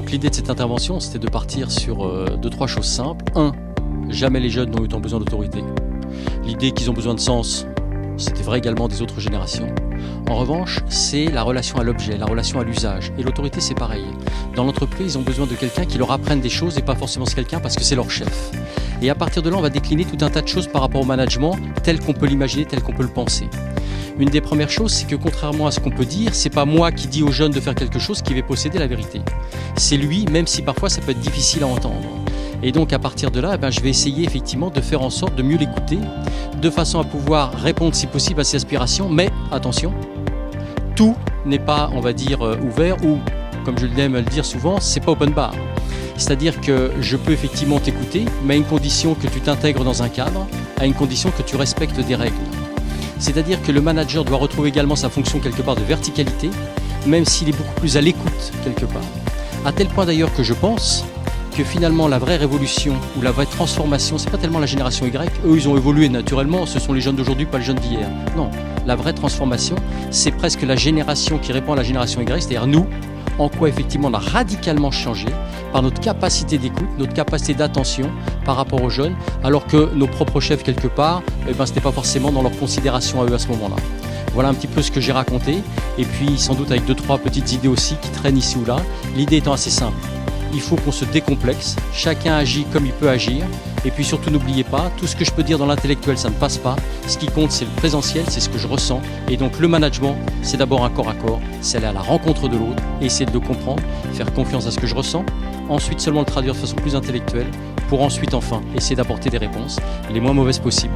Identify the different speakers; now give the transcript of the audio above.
Speaker 1: Donc l'idée de cette intervention, c'était de partir sur 2-3 choses simples. 1. Jamais les jeunes n'ont eu tant besoin d'autorité. L'idée qu'ils ont besoin de sens, c'était vrai également des autres générations. En revanche, c'est la relation à l'objet, la relation à l'usage. Et l'autorité, c'est pareil. Dans l'entreprise, ils ont besoin de quelqu'un qui leur apprenne des choses et pas forcément ce quelqu'un parce que c'est leur chef. Et à partir de là, on va décliner tout un tas de choses par rapport au management tel qu'on peut l'imaginer, tel qu'on peut le penser. Une des premières choses, c'est que contrairement à ce qu'on peut dire, c'est pas moi qui dis aux jeunes de faire quelque chose qui va posséder la vérité. C'est lui, même si parfois ça peut être difficile à entendre. Et donc à partir de là, je vais essayer effectivement de faire en sorte de mieux l'écouter, de façon à pouvoir répondre si possible à ses aspirations, mais attention, tout n'est pas, on va dire, ouvert ou, comme je l'aime le dire souvent, c'est pas open bar. C'est-à-dire que je peux effectivement t'écouter, mais à une condition que tu t'intègres dans un cadre, à une condition que tu respectes des règles. C'est-à-dire que le manager doit retrouver également sa fonction quelque part de verticalité, même s'il est beaucoup plus à l'écoute quelque part. À tel point d'ailleurs que je pense que finalement la vraie révolution ou la vraie transformation, c'est pas tellement la génération Y, eux ils ont évolué naturellement, ce sont les jeunes d'aujourd'hui, pas les jeunes d'hier. Non, la vraie transformation, c'est presque la génération qui répond à la génération Y, c'est-à-dire nous, en quoi effectivement on a radicalement changé par notre capacité d'écoute, notre capacité d'attention par rapport aux jeunes, alors que nos propres chefs quelque part, ce n'était pas forcément dans leur considération à eux à ce moment-là. Voilà un petit peu ce que j'ai raconté, et puis sans doute avec 2-3 petites idées aussi qui traînent ici ou là. L'idée étant assez simple. Il faut qu'on se décomplexe, chacun agit comme il peut agir, et puis surtout n'oubliez pas, tout ce que je peux dire dans l'intellectuel ça ne passe pas, ce qui compte c'est le présentiel, c'est ce que je ressens, et donc le management c'est d'abord un corps à corps, c'est aller à la rencontre de l'autre, essayer de le comprendre, faire confiance à ce que je ressens, ensuite seulement le traduire de façon plus intellectuelle, pour ensuite enfin essayer d'apporter des réponses les moins mauvaises possibles.